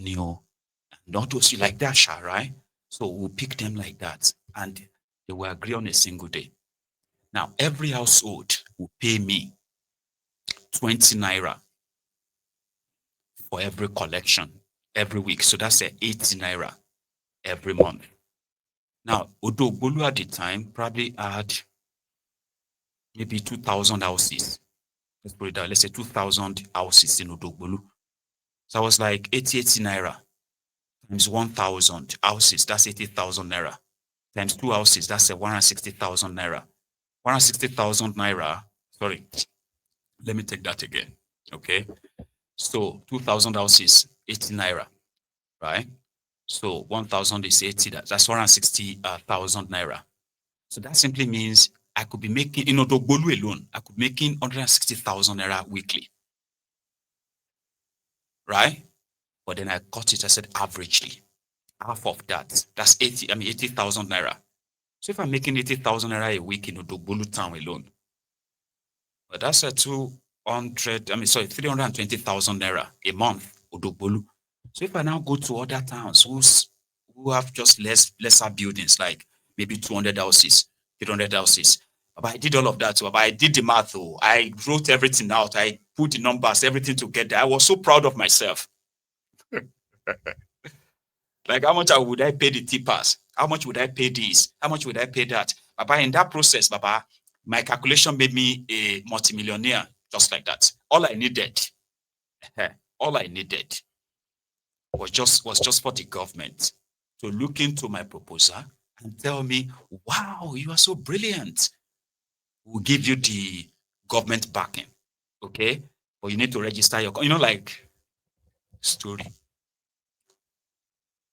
money, not those you like that, Sha, right? So we'll pick them like that. And they will agree on a single day. Now, every household will pay me 20 naira for every collection every week. So that's 80 naira every month. Now, Odogbolu at the time probably had maybe 2,000 houses. Let's put it down. Let's say 2,000 houses in Odogbolu. So I was like 80 naira times 1,000 houses. That's 80,000 naira. Times 2 houses. That's 160,000 naira. 160,000 naira. Sorry. Let me take that again. Okay. So 2,000 houses, 80 naira, right? So 1,000 is 80. That's 160,000 naira. So that simply means I could be making, in Odogbolu alone, I could be making 160,000 naira weekly, right? But then I cut it, I said averagely, half of that, that's 80,000 naira. So if I'm making 80,000 naira a week in Odogbolu town alone, but that's 320,000 naira a month, Odogbolu. So if I now go to other towns who have just lesser buildings, like maybe 200 houses, 300 houses, but I did all of that. But I did the math. I wrote everything out. I put the numbers, everything together. I was so proud of myself. Like, how much would I pay the tippers? How much would I pay this? How much would I pay that? Baba, in that process, Baba, my calculation made me a multimillionaire just like that. All I needed was just for the government to look into my proposal and tell me, wow, you are so brilliant. We'll give you the government backing, okay? But you need to register your, like story.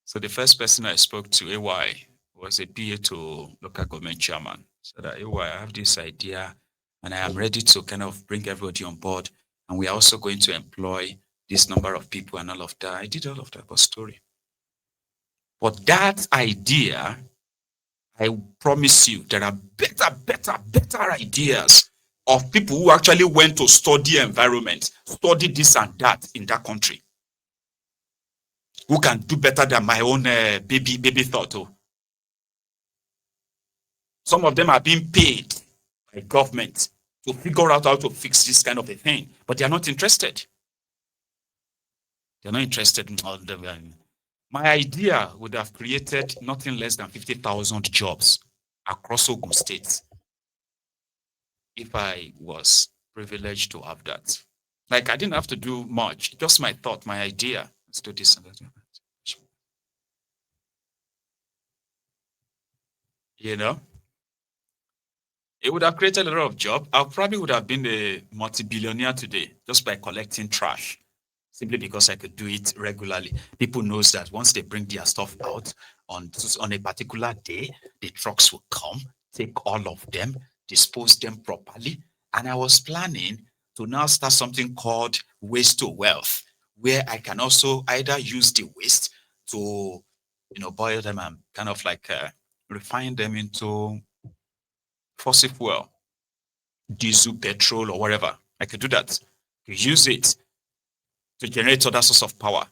So the first person I spoke to, AY, was a PA to local government chairman. So that AY, I have this idea and I am ready to kind of bring everybody on board. And we are also going to employ this number of people and all of that. I did all of that, but story. But that idea, I promise you, there are better ideas of people who actually went to study environment, study this and that in that country, who can do better than my own baby thought. Some of them are being paid by government to figure out how to fix this kind of a thing, but they are not interested. They're not interested in all the. My idea would have created nothing less than 50,000 jobs across Ogun State if I was privileged to have that. Like, I didn't have to do much, just my thought, my idea. Let's do this and that. You know? It would have created a lot of jobs. I probably would have been a multi-billionaire today just by collecting trash, simply because I could do it regularly. People knows that once they bring their stuff out on a particular day, the trucks will come, take all of them, dispose them properly. And I was planning to now start something called waste to wealth, where I can also either use the waste to, boil them and kind of like refine them into fossil fuel, diesel, petrol, or whatever. I could do that. Use it to generate other source of power.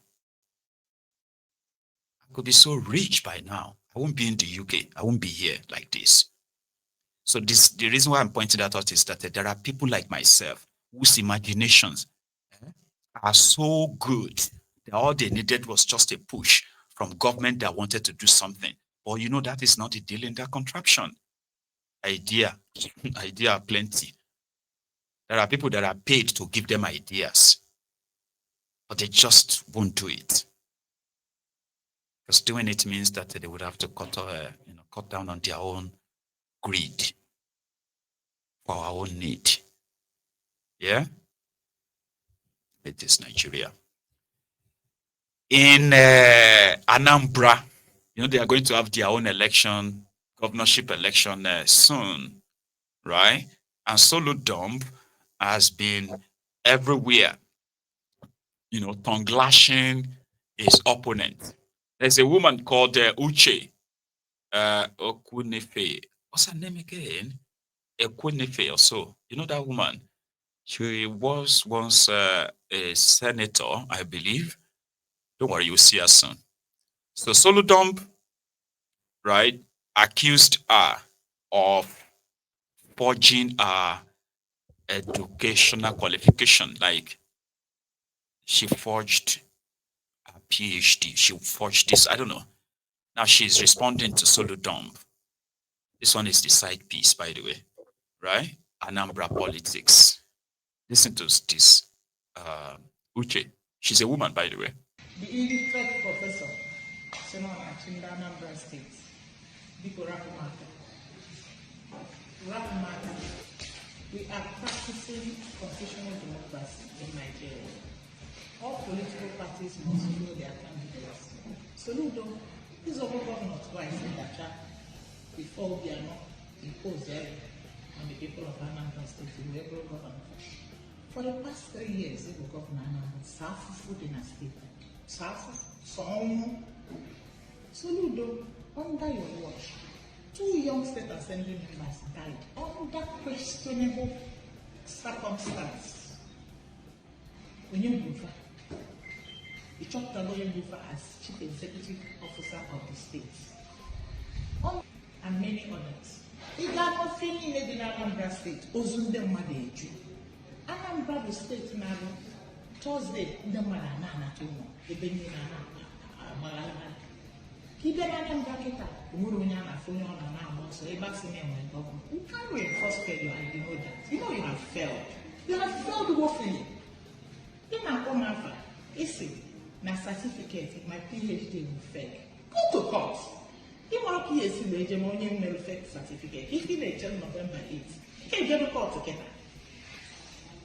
I could be so rich by now. I won't be in the UK. I won't be here like this. So the reason why I'm pointing that out is that there are people like myself whose imaginations are so good that all they needed was just a push from government that wanted to do something. But that is not the deal in that contraption. Idea plenty. There are people that are paid to give them ideas, but they just won't do it. Because doing it means that they would have to cut down on their own greed for our own need. Yeah? It is Nigeria. In Anambra, they are going to have their own election, governorship election soon, right? And Soludo has been everywhere, tongue lashing his opponent. There's a woman called Uche Ekwunife. What's her name again? Ekwunife or so. You know that woman? She was once a senator, I believe. Don't worry, you'll see us soon. So Soludo, right, accused her of forging her educational qualification. Like she forged a PhD. She forged this. I don't know. Now she's responding to Soludo. This one is the side piece, by the way, right? Anambra politics. Listen to this. Uche. She's a woman, by the way. The illiterate professor, in Anambra State, Biko Rapumata. We are practicing constitutional democracy in Nigeria. All political parties must know their candidates. Soludo is a governor twice in Dacha before we are not imposed on the people of Anambra State to be able governor. For the past 3 years, the governor Anambra South food in a state. South, some Soludo, under your watch, 2 young state assembly members died under questionable circumstances. When you move, you chopped as chief executive officer of the state, and many others. If that was feeling in Anambra State, Ozunde Madeju. Anambra the state now, Thursday, the Malana, the Benina, Malana. Keep an Anambra Kita, Murunyana, Funyana, and so a vaccine and government. You can't reinforce failure, and you know that. You know you have failed. You have failed woefully. In a common is it? My certificate, my PhD will fake. Go to court. You want PhD, the will fake certificate. If you tell November 8th, you can get a court together.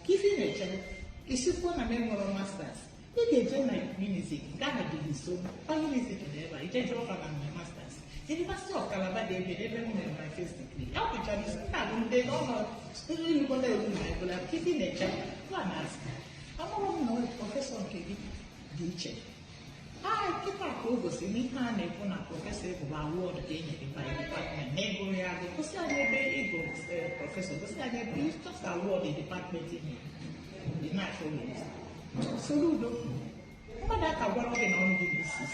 If you tell, it's just one member masters. You can like music, Ghana did so, all music and ever. You can drop my masters. The University of Calabar, they made my first degree. How could they don't know? Still, you go there with my but keeping a check. Go and ask. I'm not a professor of GEJ. I keep a progress in the hand upon a professor of award again by the department. Neighboring, because I never professor, because I never used just award the department in the natural minister. Soludo, Madaka, one of the non-businesses,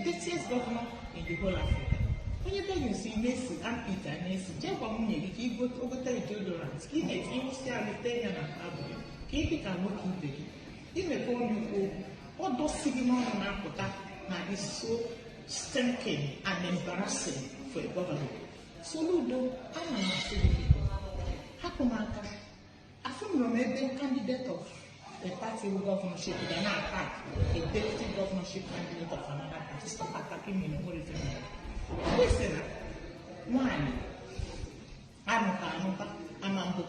the sixth governor in the whole Africa. Whenever you see Messi and Peter and Messi, Jeffrey, he go over the deodorants, he makes him stay on the Italian and Abu. He can work in the he may call you all those signal on Africa now is so stinking and embarrassing for a government. Soludo, I'm not saying people. Hakumaka, I think you're maybe candidate of a party governorship, they are not attack a deputy governorship candidate of another party. Stop attacking me in the whole thing. Listen, one, I'm a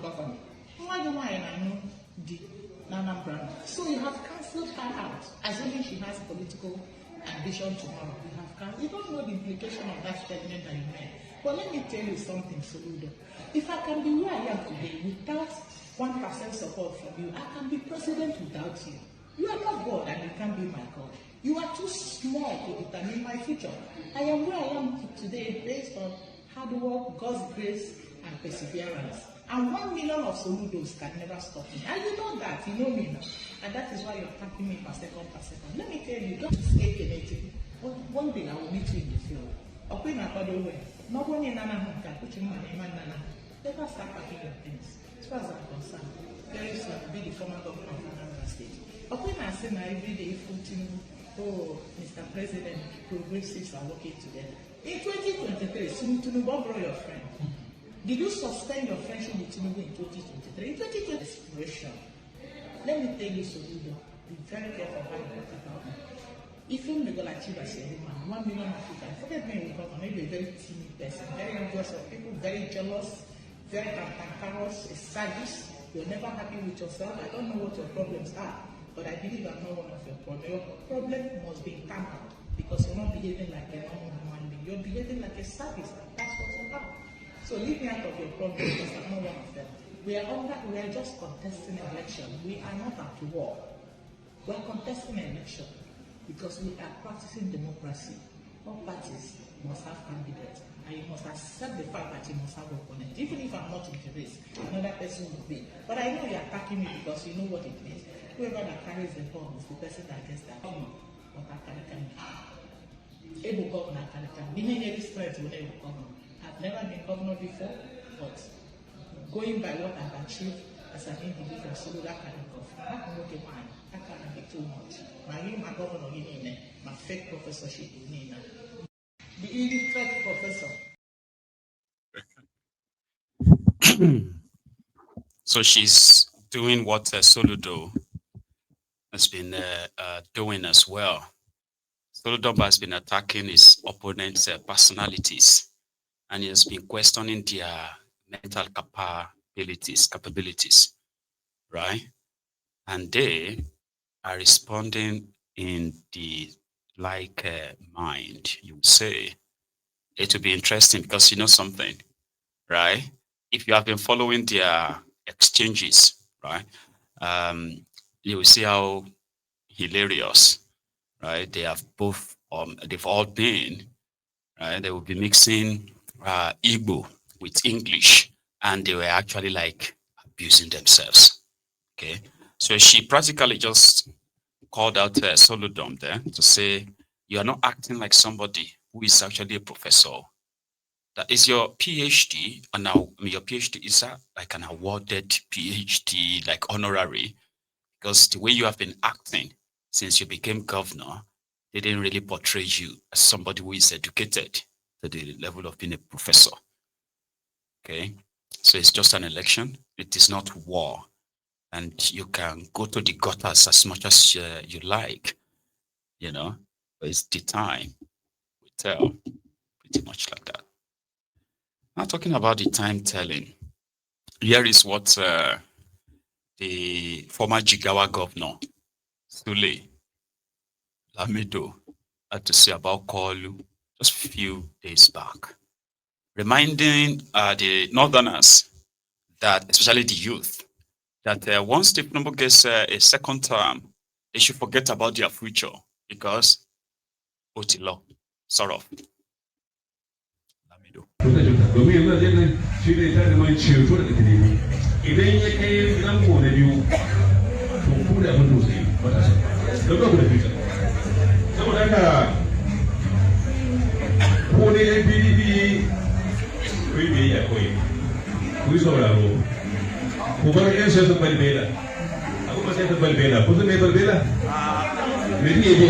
governor. Why I know the Anambra. So you have cancelled her out, assuming she has political ambition tomorrow. You have cancelled. You don't know the implication of that statement that you made. But let me tell you something, Soludo. If I can be where I am today without 1% support from you, I can be president without you. You are not God and you can't be my God. You are too small to determine my future. I am where I am today based on hard work, God's grace, and perseverance. And 1 million of Soludos can never stop me. And you know that, you know me now. And that is why you're attacking me per second. Let me tell you, don't escape anything. One day I will meet you in the field. Okay, now, by the way, no one in Anambra can put your money in Nana. Never start packing your things. As far as I'm concerned, very soon I'll be the former governor of Anambra State. Okay, now I say now every day, oh, Mr. President, progressives are working together. In 2023, Soludo borrow your friend. Did you suspend your friendship with Tinubu in 2023? In 2020, expression. Let me tell you, Soludo, be very careful how you talk about me. If you make a achieve as a woman, 1 million Africans, forget me with government, maybe a very timid person, very envious of people, very jealous, very cantankerous, a sadist. You're never happy with yourself. I don't know what your problems are, but I believe I'm not one of your problems. Your problem must be tampered because you're not behaving like a normal human being. You're behaving like a sadist. That's what you are. So leave me out of your problem because I'm not one of them. We are just contesting an election. We are not at war. We are contesting an election because we are practicing democracy. All parties must have candidates. And you must accept the fact that you must have opponents. Even if I'm not in the race, another person will be. But I know you're attacking me because you know what it means. Whoever that carries the bomb is the person that gets that bomb. but able governor can be any strength with able governor. I've never been governor before, but going by what I've achieved as an individual, Soludo can governor. I can look at mine. I can't be too much. My governor in my fake professorship in the illiterate professor. So she's doing what Soludo has been doing as well. Soludo has been attacking his opponents' personalities, and he has been questioning their mental capabilities, right? And they are responding in the like mind, you would say. It will be interesting because you know something, right? If you have been following their exchanges, right, you will see how hilarious, right? They have both, they've all been, right? They will be mixing Igbo with English, and they were actually like abusing themselves. Okay, so she practically just called out Solodom there to say, you are not acting like somebody who is actually a professor. That is your PhD, and now your PhD is like an awarded PhD, like honorary, because the way you have been acting since you became governor, they didn't really portray you as somebody who is educated to the level of being a professor. Okay, so it's just an election. It is not war, and you can go to the gutters as much as you like, you know. But it's the time we tell, pretty much like that. Now talking about the time telling, here is what the former Jigawa governor Sule Lamido had to say about Kolu just a few days back, reminding the Northerners that, especially the youth, that once the Tinubu gets a second term, they should forget about their future because Otilo, sort of. Lamido. Domin yanzu zai nan shi ne ta zama ceto daga tunani idan ya kai zango na biyu to ku da abin tausayi matasa don ba ku da fita saboda haka ko ne yan pdp ku yi biyayya kawai ku yi sauraro ku bar yan siyasar balbela abu ba siyasar balbela ku zai mai balbela me ne ne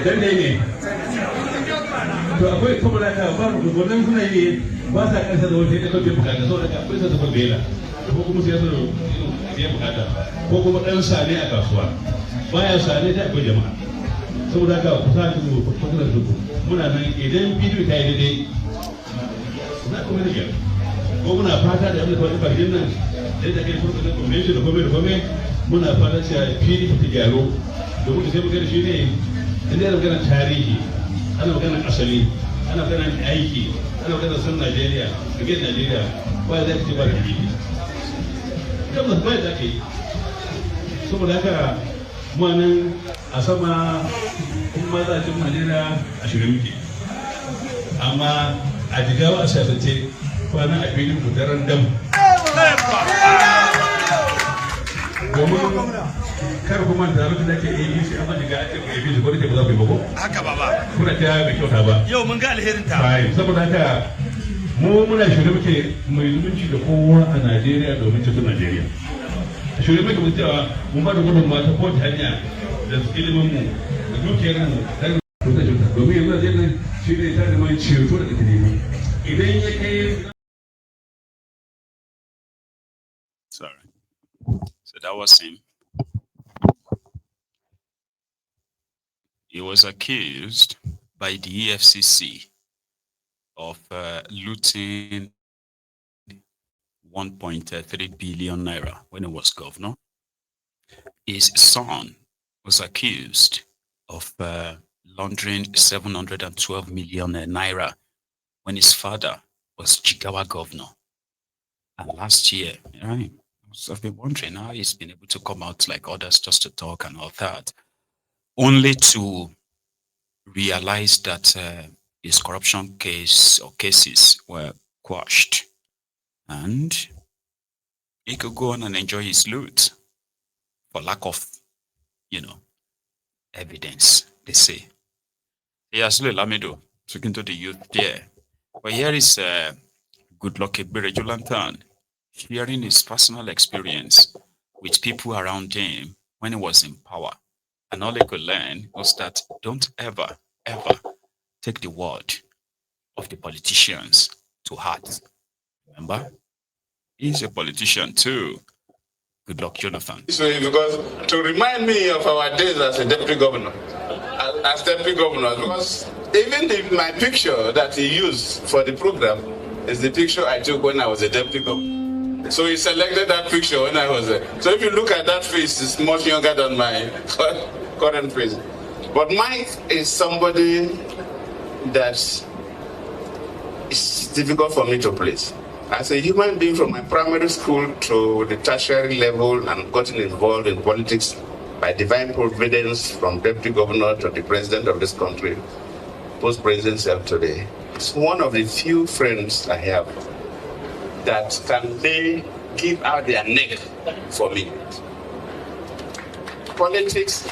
dan ne to akwai kuma da ka ba ku wannan suna yi ba sa kansa da wata da kake bukata saboda ka akwai sa ta bela ko kuma sai su ya bukata ko kuma dan sane a kasuwa baya sane ta akwai jama'a saboda ka ku sa ku ku da su muna nan idan bidiyo ta yi daidai na kuma da gyara ko muna fata da yadda kawai bakin nan da kai furta da convention da kome muna fata cewa fili ta gyaro domin sai muka da shi ne inda da magana tarihi ana maganar asali ana maganar aiki ana maganar san Najeriya rage Najeriya ba za ka ce ba da fili tabbas ba za ka yi saboda haka mu nan a sama kuma za a cin Najeriya a shirin muke amma a jigawa a siyasance kwanan a filin kudaran dam domin kar kuma da lokacin da ke yi shi amma daga ake kai bi ko da ba za ku yi ba ko haka baba kuna ta mai kyauta ba yau mun ga alherin ta bai saboda haka mu muna shirye muke mai zumunci da kowa a Najeriya domin cikin Najeriya shirye muke mu cewa mun ba da gudunmawa ta kowace hanya da ilimin mu da dukiyar mu dan domin yanzu zai nan shi ne ta da mai ceto daga tunani idan ya kai Sorry. So that was him. He was accused by the EFCC of looting 1.3 billion naira when he was governor. His son was accused of laundering 712 million naira when his father was Jigawa governor. And last year, right, I've been wondering how he's been able to come out like others just to talk and all that, only to realize that his corruption case or cases were quashed, and he could go on and enjoy his loot for lack of, evidence, they say. Yes, Lamido, speaking to the youth there. But here is Good Luck Julantan sharing his personal experience with people around him when he was in power. And all he could learn was that don't ever, ever take the word of the politicians to heart. Remember? He's a politician too. Good luck, Jonathan. Because to remind me of our days as a deputy governor, because even my picture that he used for the program is the picture I took when I was a deputy governor. So he selected that picture when I was there. So if you look at that face, it's much younger than my current face. But Mike is somebody that is difficult for me to place. As a human being from my primary school to the tertiary level and gotten involved in politics by divine providence from deputy governor to the president of this country, post-presidency of today, it's one of the few friends I have that can they give out their neck for me. Politics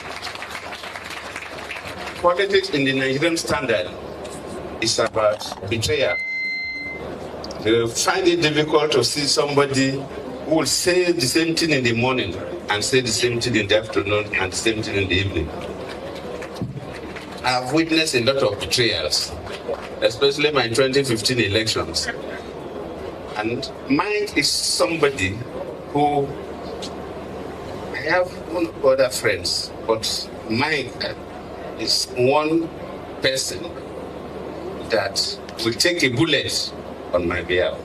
in the Nigerian standard is about betrayal. You find it difficult to see somebody who will say the same thing in the morning and say the same thing in the afternoon and the same thing in the evening. I've witnessed a lot of betrayals, especially my 2015 elections. And Mike is somebody who, I have one other friends, but Mike is one person that will take a bullet on my behalf.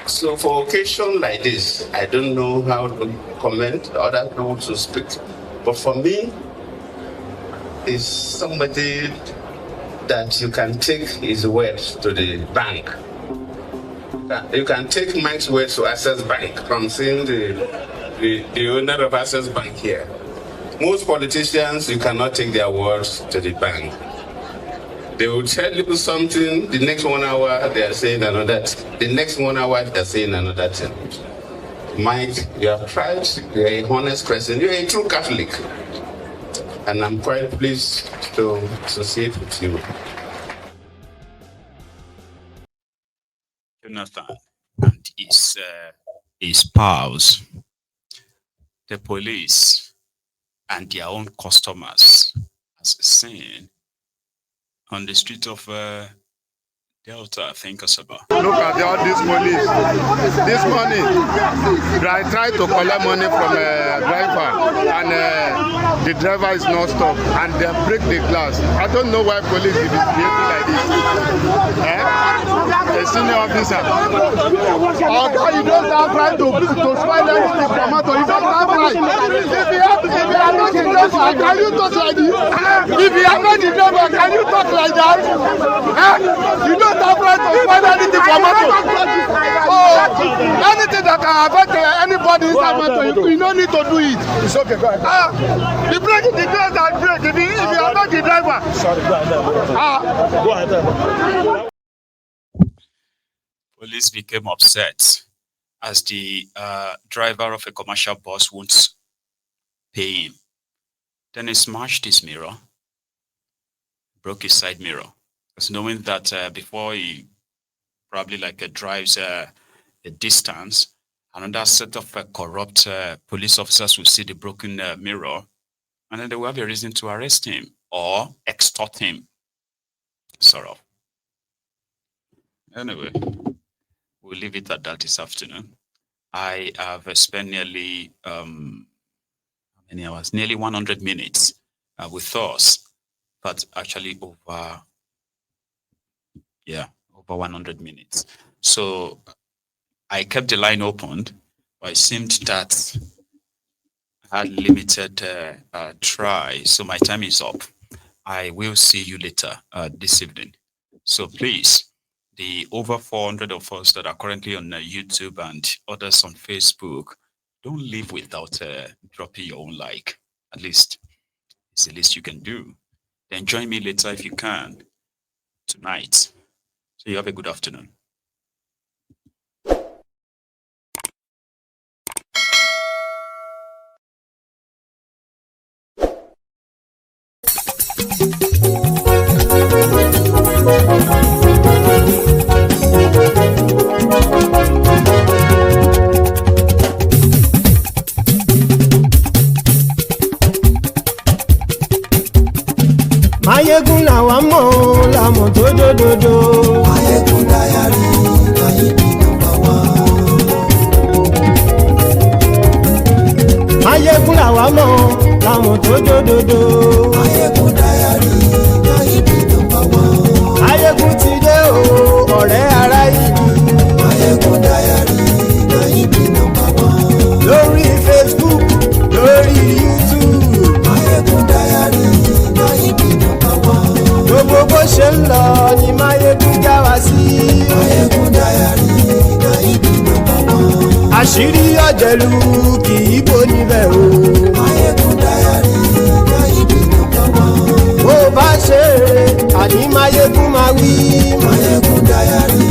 So for occasion like this, I don't know how to comment, other people to speak. But for me, is somebody that you can take his words to the bank. You can take Mike's words to Access Bank from seeing the owner of Access Bank here. Most politicians, you cannot take their words to the bank. They will tell you something, the next 1 hour they are saying another thing. The next 1 hour they are saying another thing. Mike, you have tried, you're a honest person, you're a true Catholic. And I'm quite pleased to associate with you. Jonathan and his pals, the police, and their own customers, as seen on the street of Delta, I think, Asaba. Look at all this police. This morning, I tried to collect money from a driver, and the driver is not stopped, and they break the glass. I don't know why police is behaving like this. A senior officer. Although you don't have right to spoil anything from out, you don't have right. If you are not the driver, can you talk like this? If you are not the driver, can you talk like that? You don't have right to spoil anything from out. Anything that can affect anybody inside motor, you don't need to do it. It's okay, go ahead. The brake, the glass and brake. If you are not the driver. Sorry, go ahead. Go ahead. Police became upset as the driver of a commercial bus won't pay him. Then he smashed his mirror, broke his side mirror. Because knowing that before he probably drives a distance, another set of corrupt police officers will see the broken mirror, and then they will have a reason to arrest him or extort him, sort of. Anyway, we'll leave it at that this afternoon. I have spent nearly, how many hours? Nearly 100 minutes with us, but actually over 100 minutes. So I kept the line opened, but it seemed that I had limited try, so my time is up. I will see you later this evening. So please, the over 400 of us that are currently on YouTube and others on Facebook, don't leave without dropping your own like. At least it's the least you can do. Then join me later if you can tonight. So you have a good afternoon. Maiyegun làwa mọ̀ làmọ̀ tó dòdòdò. Maiyegun Diary Nayibi #1. Maiyegun làwa mọ̀ làmọ̀ tó dòdòdò. Maiyegun Diary Nayibi #1. Maiyegun ti dé o ọ̀rẹ́ ará ìlú. Maiyegun Diary Nayibi #1. Lórí Facebook lórí YouTube. Maiyegun Diary Nayibi #1. Gbogbo bó ṣe ń lọ ni Maiyegun já wa sí. Maiyegun Diary Nayibi #1. Àṣírí ọ̀jẹ̀lú kì í bò níbẹ̀ o. Maiyegun Diary Nayibi #1. Bó bá ṣe eré àní Maiyegun máa wí. Maiyegun Diary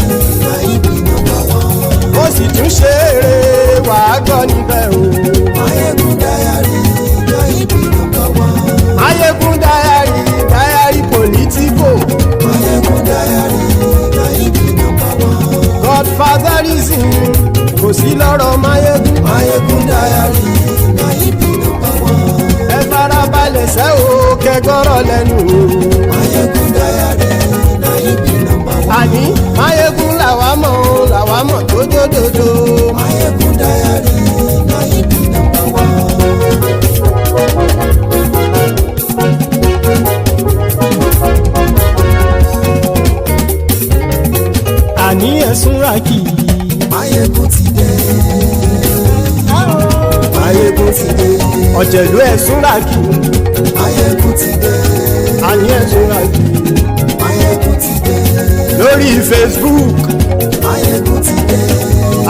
Nayibi #1. Ó sì tún ṣe eré wàá gbọ́ níbẹ̀ o. Maiyegun Diary Nayibi #1. Maiyegun Diary politico. Maiyegun Diary Nayibi #1. Godfatherism kò sí lọ́rọ̀ Maiyegun. Maiyegun Diary Nayibi #1. Ẹ farabalẹ̀ sẹ́ o kẹgọ́rọ̀ lẹ́nu o. Maiyegun Diary Nayibi #1. Àní Maiyegun làwa mọ̀ tó dòdòdò. Maiyegun Diary Nayibi #1. Àní ẹ̀sùn ràkì. Maiyegun ti dé. Maiyegun ti dé. Ọ̀jẹ̀lú ẹ̀sùn ràkì. Maiyegun ti dé. Àní ẹ̀sùn ràkì. Maiyegun ti dé. Lórí Facebook. Maiyegun ti dé.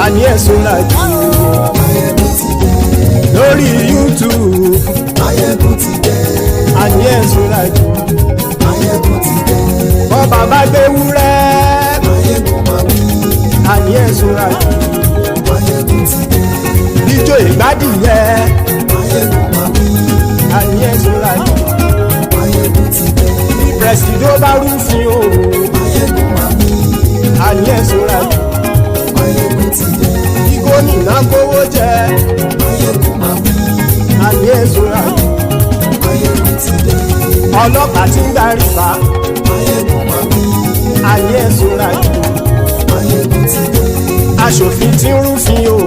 Àní ẹ̀sùn ràkì. Maiyegun ti dé. Lórí YouTube. Maiyegun ti dé. Àní ẹ̀sùn ràkì. Maiyegun ti dé. Bọ́ bàbá gbé wúrẹ́. Maiyegun máa wí. Àní ẹ̀sùn ràkì. Maiyegun ti dé. Ijó ìgbádìyẹ. Maiyegun máa wí. Àní ẹ̀sùn ràkì. Maiyegun ti dé. Presido bá rúfin o. Maiyegun máa wí. Àní ẹ̀sùn ràkì. Maiyegun ti dé. Bí gómìnà kówó jẹ. Maiyegun máa wí. Àní ẹ̀sùn ràkì. Maiyegun ti dé. Ọlọ́pàá tí ń gba rìbá. Maiyegun máa wí. Àní ẹ̀sùn ràkì. Maiyegun ti dé. Aṣòfin tí ń rúfin o.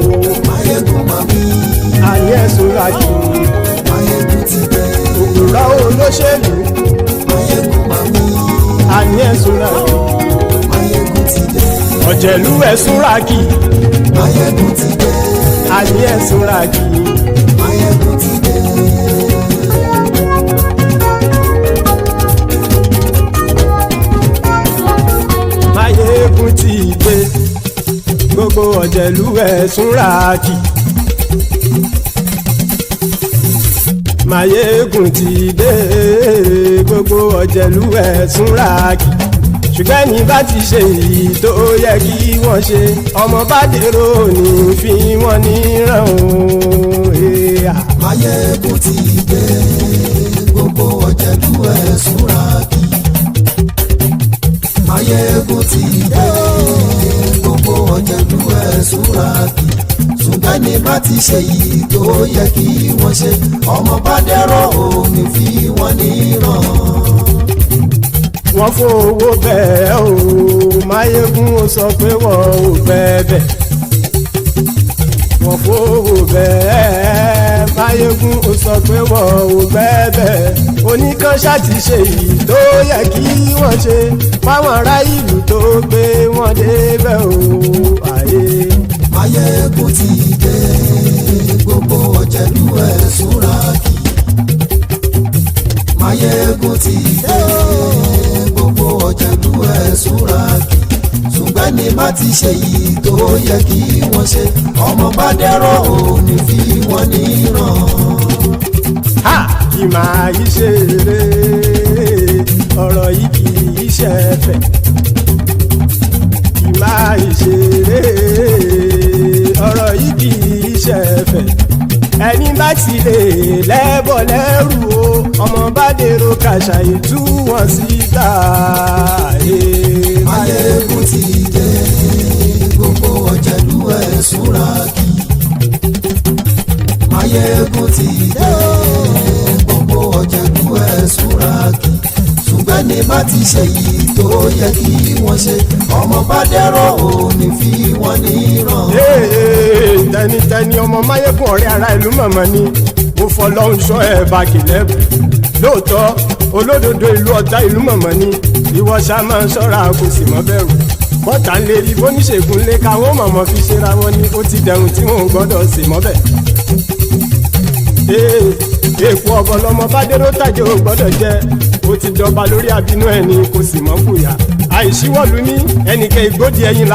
Maiyegun máa wí. Àní ẹ̀sùn ràkì. Maiyegun ti dé. Òpùrọ́ olóṣèlú. Maiyegun máa wí. Àní ẹ̀sùn ràkì. Maiyegun ti dé. Ọ̀jẹ̀lú ẹ̀sùn ràkì. Maiyegun ti dé. Àní ẹ̀sùn ràkì. Maiyegun ti dé. Maiyegun ti dé. Gbogbo ọ̀jẹ̀lú ẹ̀sùn ràkì. Maiyegun ti dé. Gbogbo ọ̀jẹ̀lú ẹ̀sùn ràkì. Ṣùgbọ́n ní bá ti ṣe èyí tó yẹ kí wọ́n ṣe, ọmọ bá dèrò ní fi wọ́n níran o. Maiyegun ti dé. Gbogbo ọ̀jẹ̀lú ẹ̀sùn ràkì. Maiyegun ti dé. Gbogbo ọ̀jẹ̀lú ẹ̀sùn ràkì. Ṣùgbọ́n ní bá ti ṣe èyí tó yẹ kí wọ́n ṣe, ọmọ bá dẹ̀rọ̀ ò ní fi wọ́n níran. Wọ́n fowó bẹ́ẹ̀ o, Maiyegun ó sọ pé wọ́n ò bẹ́ẹ̀. Wọ́n fowó bẹ́ẹ̀, Maiyegun ó sọ pé wọ́n ò bẹ́ẹ̀. Oníkan ṣáàtì ṣe èyí tó yẹ kí wọ́n ṣe, fáwọn ará ìlú tó gbé wọn débẹ̀ o. Maiyegun ti dé. Gbogbo ọ̀jẹ̀lú ẹ̀sùn ràkì. Maiyegun ti dé. Gbogbo ọ̀jẹ̀lú ẹ̀sùn ràkì. Ṣùgbọ́n ní bá ti ṣe yìí tó yẹ kí wọ́n ṣe, ọmọ bá dẹ̀rọ̀ ò ní fi wọ́n níran. Kì máa yí ṣe eré, ọ̀rọ̀ yìí kì í ṣe ẹ̀fẹ̀. Kì máa yí ṣe eré, ọ̀rọ̀ yìí kì í ṣe ẹ̀fẹ̀. Ẹni bá ti lè lẹ́bọ̀ lẹ́rù o, ọmọ bá dèrò kàṣà ìtú wọn síta. Maiyegun ti dé. Gbogbo ọ̀jẹ̀lú ẹ̀sùn ràkì. Maiyegun ti dé. Gbogbo ọ̀jẹ̀lú ẹ̀sùn ràkì. Ṣùgbọ́n ṣùgbọ́n ní bá ti ṣe yìí tó yẹ kí wọ́n ṣe ọmọ bá dẹ́rọ̀ ò ní fi wọ́n níran. tẹnitẹni ọmọ Máyégún ọ̀rẹ́ ara ìlú mọ̀mọ́ ni mo fọlọ́hún sọ ẹ̀ bá kìlẹ́bù lóòótọ́ olódodo ìlú ọ̀tá ìlú mọ̀mọ́ ni ìwọ ṣá máa ń ṣọ́ra kò sì mọ́ bẹ̀rù bọ́tà ń lè rí bóníṣègùn lé káwọn mọ̀mọ́ fi ṣera wọn ni ó ti dẹrùn tí wọn ò gbọ́dọ̀ sì mọ́ bẹ̀. èèpo ọ̀bọ lọmọ bá dérò tàjẹ́ ò gbọ́dọ̀ jẹ́ ó ti dọba lórí àbínú ẹni kò sì mọ́ fòyà àìsíwọ́lú ní ẹnìkẹ́ ìgbódì ẹyin